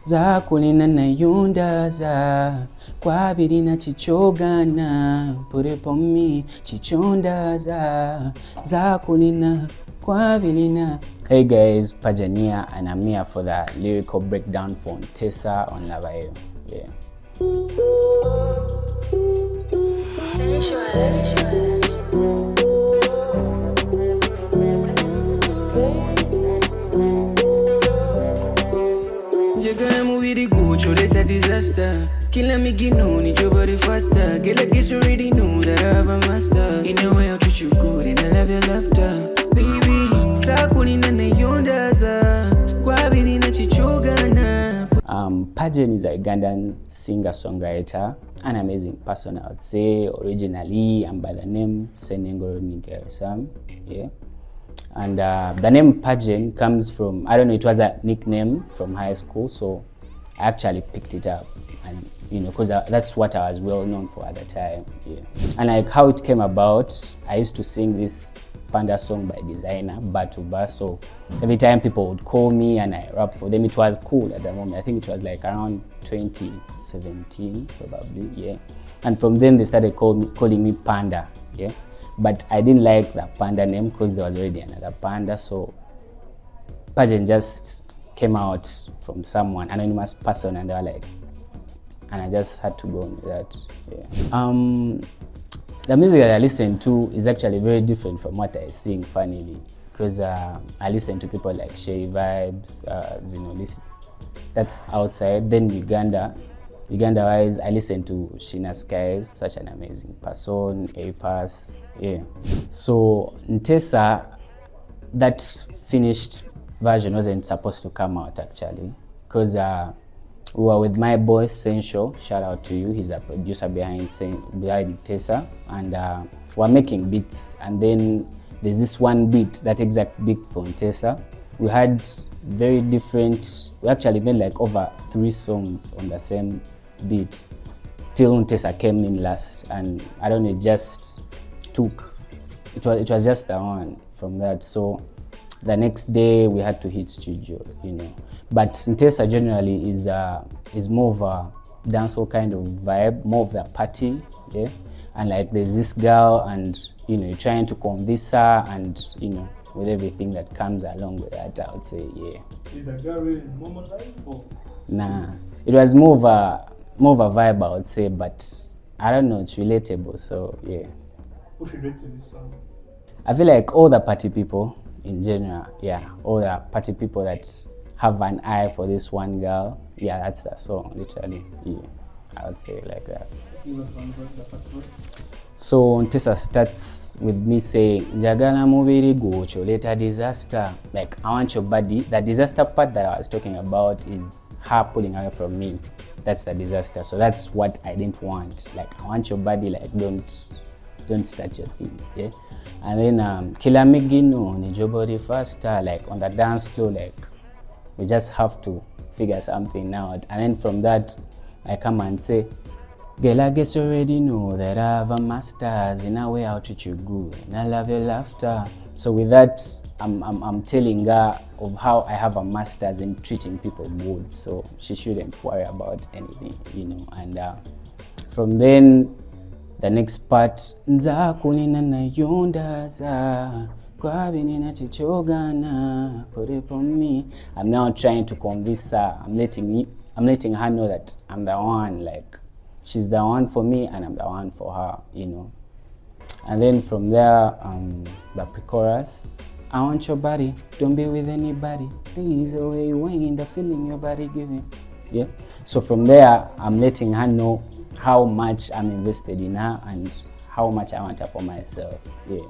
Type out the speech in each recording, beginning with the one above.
zakulina nayunda kwabirina chichogana put it on me chichonda zakulina kwabirina. Hey guys, Pajen here, and I'm here for the lyrical breakdown for Tessa on Labayo. Yeah. Later disaster, killing me gino, need your body faster. Get like this already know that I have a master. In a way I'll treat you good and I love your laughter. Baby, takulina na yondaza, kwabini na chichogana. Pajen is a Ugandan singer-songwriter, an amazing person I would say. Originally, I'm by the name Senengoro Nigerisam, yeah. And the name Pajen comes from, I don't know, it was a nickname from high school, so I actually picked it up, and because that's what I was well known for at the time. Yeah. And like how it came about, I used to sing this panda song by Designer, bar to bar. So every time people would call me and I rap for them, it was cool at the moment. I think it was like around 2017 probably, yeah. And from then they started calling me Panda, yeah. But I didn't like the Panda name because there was already another Panda, so Pajen just came out from someone, anonymous person, and they were like, and I just had to go with that. Yeah. The music that I listen to is actually very different from what I sing, funnily, because I listen to people like Shay Vibes, Zinolisi, that's outside. Then Uganda-wise, I listen to Shina Skies, such an amazing person, A-Pass, yeah. So Nteesa, that finished version wasn't supposed to come out actually, because we were with my boy Sensho, shout out to you, he's a producer behind Tessa, and we're making beats, and then there's this one beat, that exact beat for Tessa. We had very different, we actually made like over 3 songs on the same beat till Tessa came in last, and I don't know, it just took, it was just the one from that. So the next day we had to hit studio, But Nteesa generally is more of a dancehall kind of vibe, more of the party, yeah. And like there's this girl, and you're trying to convince her, and with everything that comes along with that, I would say, yeah. Is the girl really in normal life or? Nah, it was more of a vibe, I would say, but I don't know, it's relatable, so yeah. Who should rate to this song? I feel like all the party people in general, yeah, all the party people that have an eye for this one girl, yeah, that's the song, literally, yeah, I would say like that. The first verse. So Tessa starts with me saying, Njagala mubiri gucho later disaster. Like, I want your body. The disaster part that I was talking about is her pulling away from me. That's the disaster. So that's what I didn't want. Like, I want your body, like, don't start your things, yeah. And then kila migino need your body faster, like on the dance floor, like we just have to figure something out. And then from that I come and say, girl, I guess you already know that I have a master's in a way I'll treat you good and I love your laughter. So with that, I'm telling her of how I have a master's in treating people good, so she shouldn't worry about anything, And from then, the next part, nzakulina nayondaza kwabinina chichogana put it on me. I'm now trying to convince her. I'm letting her know that I'm the one, like she's the one for me and I'm the one for her, And then from there, the pre-chorus, I want your body, don't be with anybody. Please away when the feeling your body giving. Yeah. So from there, I'm letting her know how much I'm invested in her and how much I want her for myself. Yeah.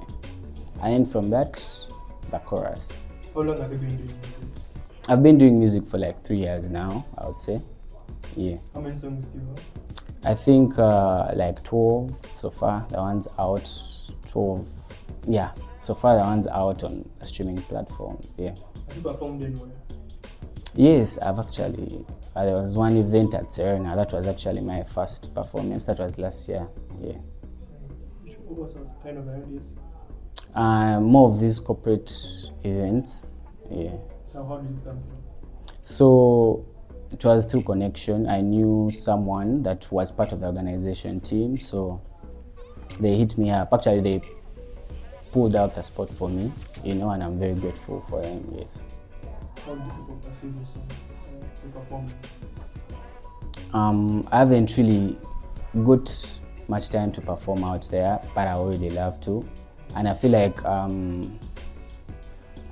And then from that, the chorus. How long have you been doing music? I've been doing music for like 3 years now, I would say. Yeah. How many songs do you have? I think like 12 so far. The one's out. 12. Yeah. So far the one's out on streaming platforms. Yeah. Have you performed anywhere? Yes, I've actually. There was one event at Serena. That was actually my first performance. That was last year. Yeah. What was kind of ideas? More of these corporate events. Yeah. So how did it come from? So it was through connection. I knew someone that was part of the organization team, so they hit me up. Actually, they pulled out the spot for me, and I'm very grateful for them. Yes. How do people perceive you to perform? I haven't really got much time to perform out there, but I already love to, and I feel like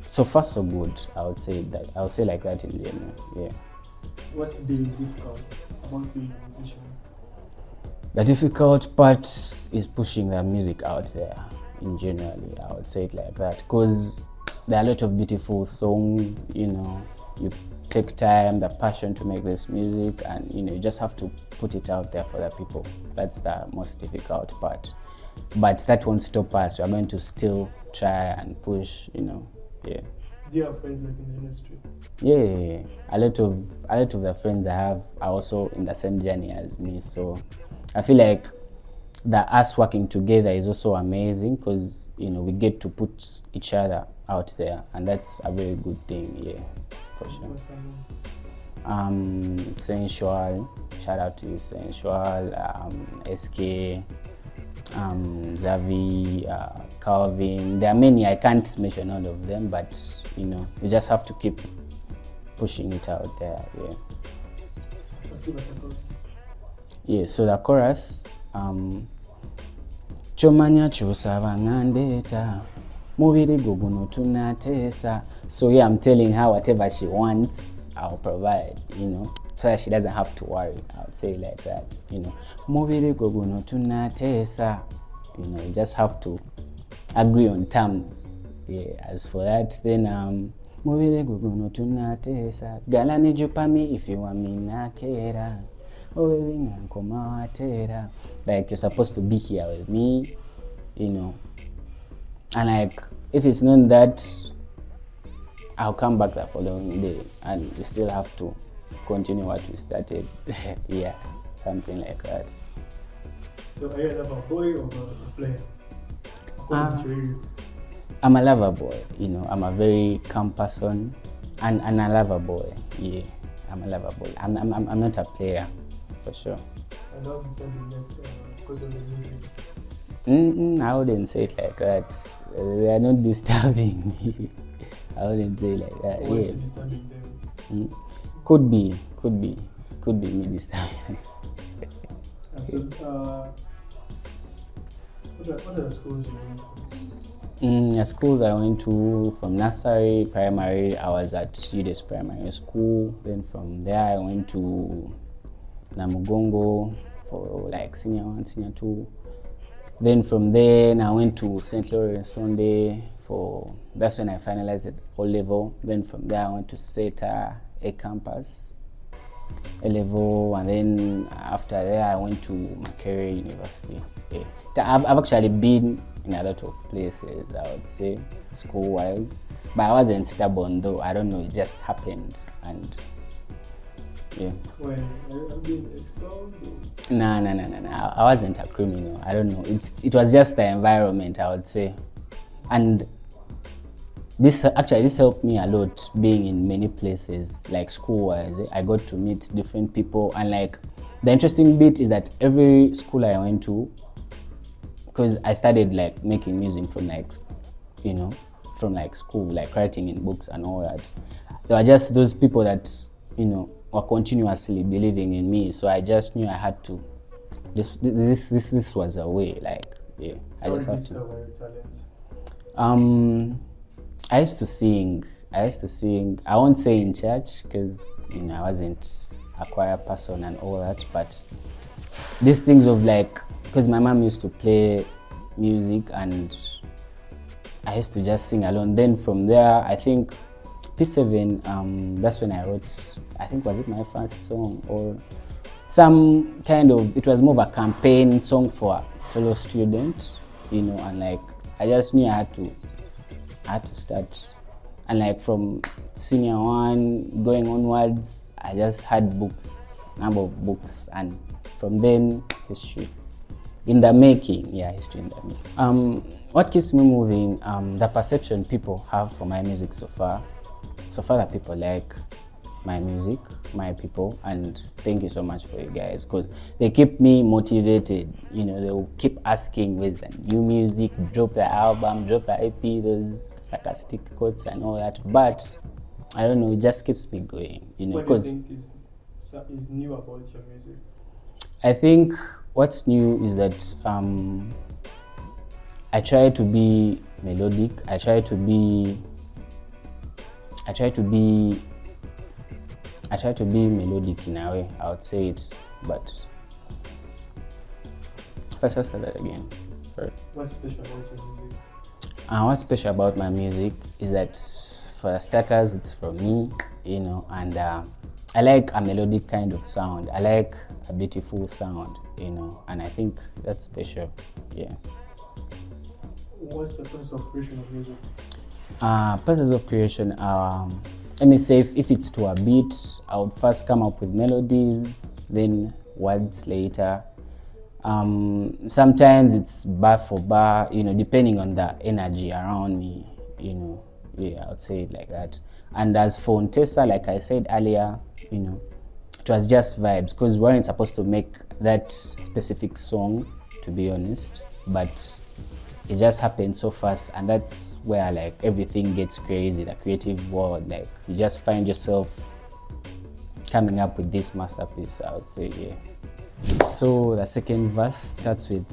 so far so good. I would say like that in general. Yeah. What's the difficult about being a musician? The difficult part is pushing the music out there in generally. I would say it like that, because there are a lot of beautiful songs. You take time, the passion to make this music, and you just have to put it out there for the people. That's the most difficult part, but that won't stop us. We are going to still try and push. Yeah. Do you have friends like in the industry? Yeah. A lot of the friends I have are also in the same journey as me, so I feel like us working together is also amazing, because we get to put each other out there, and that's a very good thing. Yeah, for sure. What's that name? Sensual, shout out to you, Sensual, SK, Zavi, Calvin. There are many, I can't mention all of them, but you just have to keep pushing it out there. Yeah. Let's give us a chorus. Yeah, so the chorus, Chomanya chosaba ngandeta mubiri guguno tunatesa. So yeah, I'm telling her whatever she wants, I'll provide, so that she doesn't have to worry. I would say like that, mubiri guguno tunatesa. You just have to agree on terms. Yeah, as for that, then mubiri guguno tunatesa galani jupami if you want me nakera. Like, you're supposed to be here with me, and like, if it's known that I'll come back the following day and we still have to continue what we started. Yeah, something like that. So are you a lover boy or a player? According to your lyrics. I'm a lover boy, I'm a very calm person and a lover boy. Yeah, I'm a lover boy. I'm not a player. For sure. I love understanding that because of the music. I wouldn't say it like that. They are not disturbing me. I wouldn't say like that. What's Yeah. disturbing them? Could be me disturbing. And so, what are the schools you went to? The schools I went to, from nursery, primary, I was at UDES Primary School. Then from there I went to Namugongo for like senior 1, senior 2. Then from there I went to St. Lawrence Sunday that's when I finalized at O level. Then from there I went to SETA A campus A level, and then after there I went to Makerere University. Yeah. I've actually been in a lot of places, I would say, school wise, but I wasn't stubborn though. I don't know, it just happened. And yeah. When I'm being expelled? No. I wasn't a criminal. I don't know. It was just the environment, I would say. And this helped me a lot, being in many places, like school-wise. I got to meet different people, and like the interesting bit is that every school I went to, because I started like making music from like, from like school, like writing in books and all that. There were just those people that, were continuously believing in me, so I just knew I had to. This was a way, like, yeah. So I just have to. your talent? I used to sing. I won't say in church, because I wasn't a choir person and all that, but these things of like, because my mom used to play music and I used to just sing alone. Then from there, I think P7, that's when I wrote, I think, was it my first song or some kind of, it was more of a campaign song for a fellow student, and like, I just knew I had to start. And like from senior 1 going onwards, I just had number of books, and from then, history in the making. Yeah, history in the making. What keeps me moving? The perception people have for my music so far that people like. my music, my people, and thank you so much for you guys, because they keep me motivated. You know, they will keep asking with the new music, drop the album, drop the EP, those sarcastic quotes and all that. But I don't know, it just keeps me going. You know, What do you because think is new about your music? I think what's new is that I try to be melodic. I try to be melodic in a way, I would say it, but first I'll say that again. Sorry. What's special about your music? What's special about my music is that, for starters, it's from me, you know, and I like a melodic kind of sound. I like a beautiful sound, you know, and I think that's special, yeah. What's the process of creation of music? Process of creation, let me say, if it's to a beat, I would first come up with melodies, then words later. Sometimes it's bar for bar, you know, depending on the energy around me, you know. Yeah, I would say it like that. And as for Nteesa, like I said earlier, you know, it was just vibes, because we weren't supposed to make that specific song, to be honest, but it just happened so fast, and that's where like everything gets crazy, the creative world. Like, you just find yourself coming up with this masterpiece, I would say, yeah. So the second verse starts with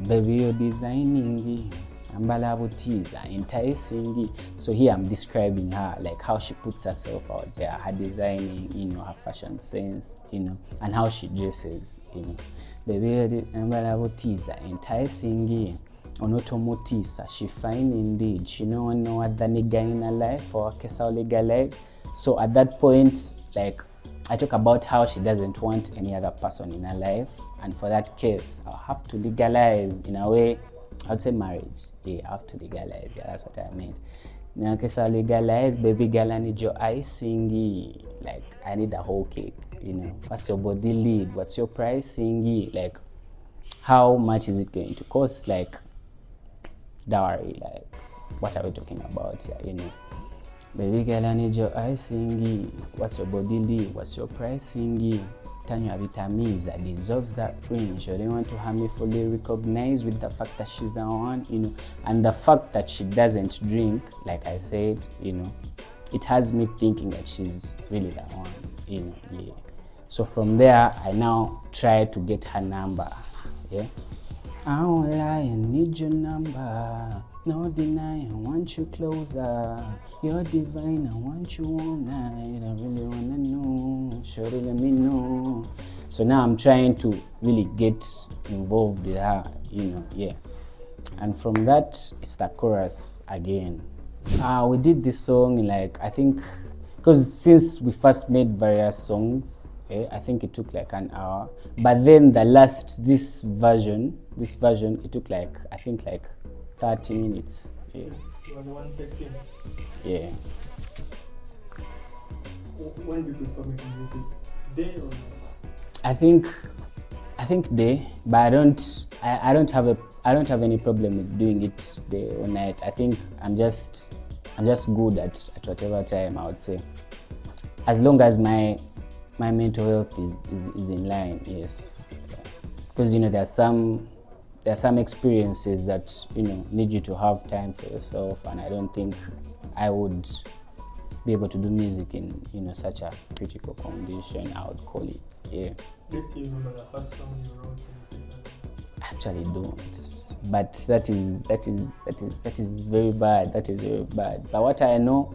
baby, you're designing Tessa, enticing. So here I'm describing her, like how she puts herself out there, her designing, you know, her fashion sense, you know, and how she dresses, you know. Baby, Tessa, enticing. Onotomotisa, she fine indeed. She no other nigga in her life or kesa legalize. So at that point, like, I talk about how she doesn't want any other person in her life, and for that case, I'll have to legalize, in a way. I'd say marriage. Yeah, I have to legalize. Yeah, that's what I meant. Now, kesa legalize, baby girl, I need your icing. Like, I need the whole cake. You know, what's your body lead? What's your pricing? Like, how much is it going to cost? Like, dowry, like, what are we talking about here, you know? Baby girl, I need your icing. What's your body lead? What's your pricing? Tanya vitamins that deserves that ring. She don't want to have me fully recognized with the fact that she's the one, you know, and the fact that she doesn't drink, like I said, you know, it has me thinking that she's really the one, you know, yeah. So from there, I now try to get her number, yeah. I won't lie, I need your number. No deny, I want you closer. You're divine, I want you all night. I really wanna know, surely let me know. So now I'm trying to really get involved with her, you know, yeah. And from that, it's the chorus again. We did this song in, like, I think, because since we first made various songs, I think it took like an hour. But then this version, it took like, I think like 30 minutes. Yeah. Yeah. When do you prefer making music? Day or night? I think day, but I don't have any problem with doing it day or night. I think I'm just good at whatever time, I would say. As long as my mental health is in line, yes. Because, you know, there are some experiences that, you know, need you to have time for yourself, and I don't think I would be able to do music in, you know, such a critical condition, I would call it, yeah. Do you still remember the first song you wrote in this album? I actually don't, but that is very bad. That is very bad. But what I know,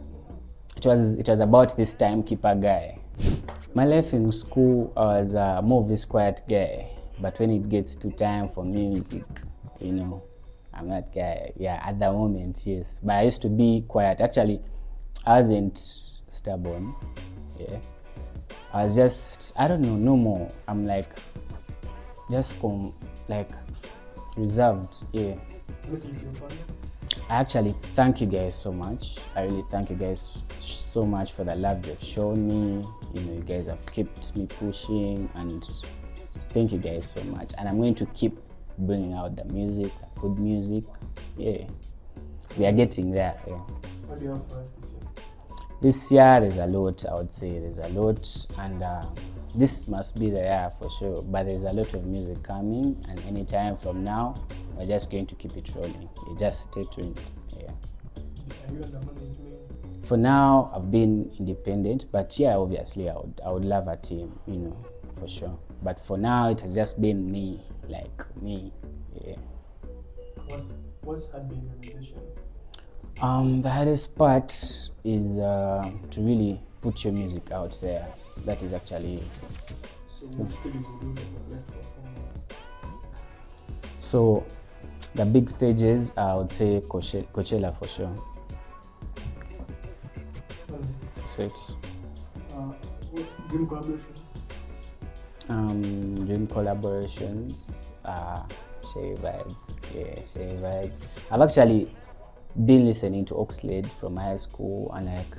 it was about this timekeeper guy. My life in school, I was more of this quiet guy, but when it gets to time for music, you know, I'm that guy. Yeah, at the moment, yes. But I used to be quiet. Actually, I wasn't stubborn. Yeah, I was just, I don't know, no more. I'm like, just reserved. Yeah. I actually thank you guys so much. I really thank you guys so much for the love you've shown me. You know, you guys have kept me pushing, and thank you guys so much. And I'm going to keep bringing out the music, good music. Yeah, we are getting there. Yeah. What do you have for us this year? this year there's a lot. I would say there's a lot, and this must be the year for sure. But there's a lot of music coming, and anytime from now, we're just going to keep it rolling. You just stay tuned. Yeah. Are you under management? For now, I've been independent, but yeah, obviously, I would love a team, for sure. But for now, it has just been me, like me. Yeah. What's hard being a musician? The hardest part is to really put your music out there. That is actually it. So what stages you do like perform? So the big stages, I would say Coachella for sure. So it's What dream collaboration? Dream collaborations, Shay Vibes. Yeah, Shay Vibes. I've actually been listening to Oxlade from high school, and like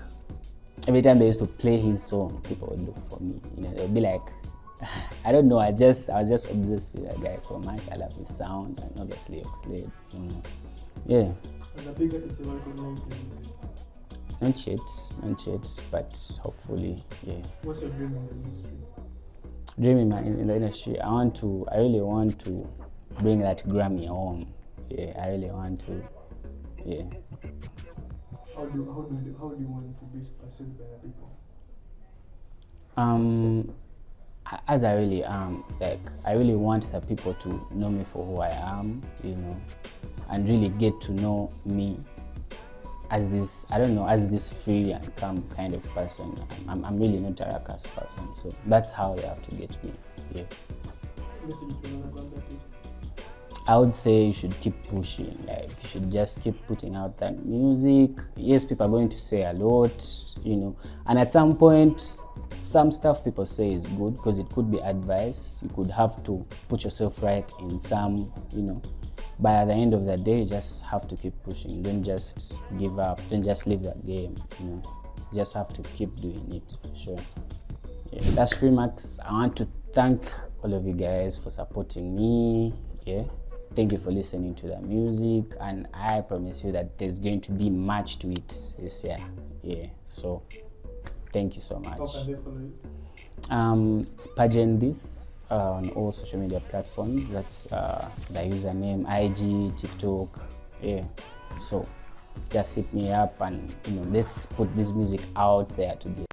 every time they used to play his song, people would look for me. They'd be like, I don't know, I was just obsessed with that guy so much. I love his sound, and obviously Oxlade. Yeah. And the big artist they recognize the music. Not yet, but hopefully, yeah. What's your dream in the industry? Dream in the industry, I really want to bring that Grammy home. Yeah, I really want to. Yeah. How do you want to be perceived by the people? As I really am, like I really want the people to know me for who I am, and really get to know me as this free and calm kind of person. I'm really not a ruckus person, so that's how they have to get me. Yeah. Message to another artist? I would say you should keep pushing, like you should just keep putting out that music. Yes, people are going to say a lot, and at some point, some stuff people say is good because it could be advice. You could have to put yourself right in some, but at the end of the day, you just have to keep pushing. Don't just give up. Don't just leave that game, You just have to keep doing it, for sure. Yeah. That's Remax. I want to thank all of you guys for supporting me. Yeah. Thank you for listening to the music, and I promise you that there's going to be much to it this year. Yeah. So thank you so much. How can they follow you? It's Pajen this on all social media platforms. That's the username, IG, TikTok. Yeah. So just hit me up, and let's put this music out there together.